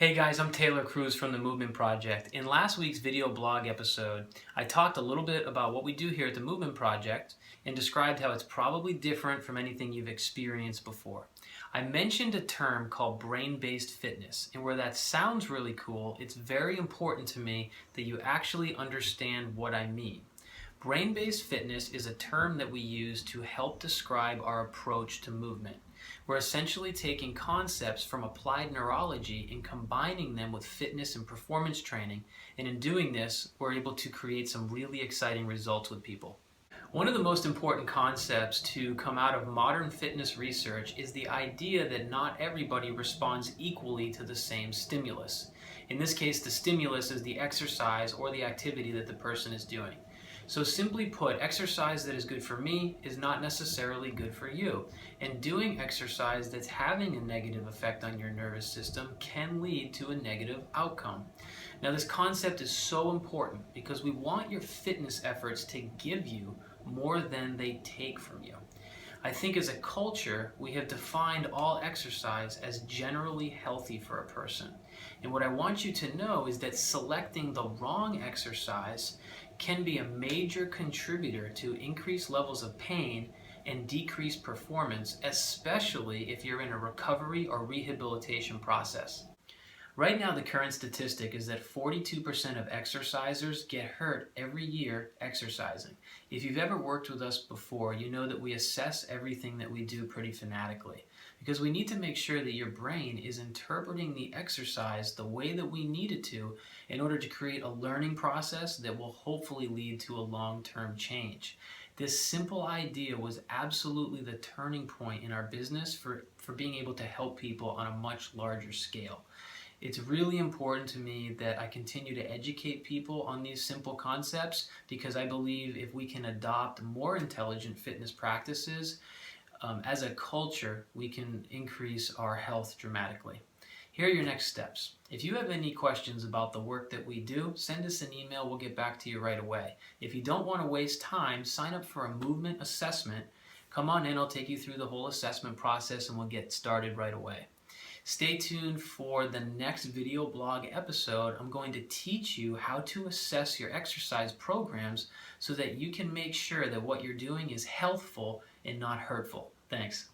Hey guys, I'm Taylor Cruz from the Movement Project. In last week's video blog episode, I talked a little bit about what we do here at the Movement Project and described how it's probably different from anything you've experienced before. I mentioned a term called brain-based fitness, and where that sounds really cool, it's very important to me that you actually understand what I mean. Brain-based fitness is a term that we use to help describe our approach to movement. We're essentially taking concepts from applied neurology and combining them with fitness and performance training, and in doing this, we're able to create some really exciting results with people. One of the most important concepts to come out of modern fitness research is the idea that not everybody responds equally to the same stimulus. In this case, the stimulus is the exercise or the activity that the person is doing. So simply put, exercise that is good for me is not necessarily good for you. And doing exercise that's having a negative effect on your nervous system can lead to a negative outcome. Now, this concept is so important because we want your fitness efforts to give you more than they take from you. I think as a culture, we have defined all exercise as generally healthy for a person. And what I want you to know is that selecting the wrong exercise can be a major contributor to increased levels of pain and decreased performance, especially if you're in a recovery or rehabilitation process. Right now, the current statistic is that 42% of exercisers get hurt every year exercising. If you've ever worked with us before, you know that we assess everything that we do pretty fanatically because we need to make sure that your brain is interpreting the exercise the way that we need it to in order to create a learning process that will hopefully lead to a long-term change. This simple idea was absolutely the turning point in our business for being able to help people on a much larger scale. It's really important to me that I continue to educate people on these simple concepts because I believe if we can adopt more intelligent fitness practices, as a culture, we can increase our health dramatically. Here are your next steps. If you have any questions about the work that we do, send us an email. We'll get back to you right away. If you don't want to waste time, sign up for a movement assessment. Come on in, I'll take you through the whole assessment process and we'll get started right away. Stay tuned for the next video blog episode. I'm going to teach you how to assess your exercise programs so that you can make sure that what you're doing is healthful and not hurtful. Thanks.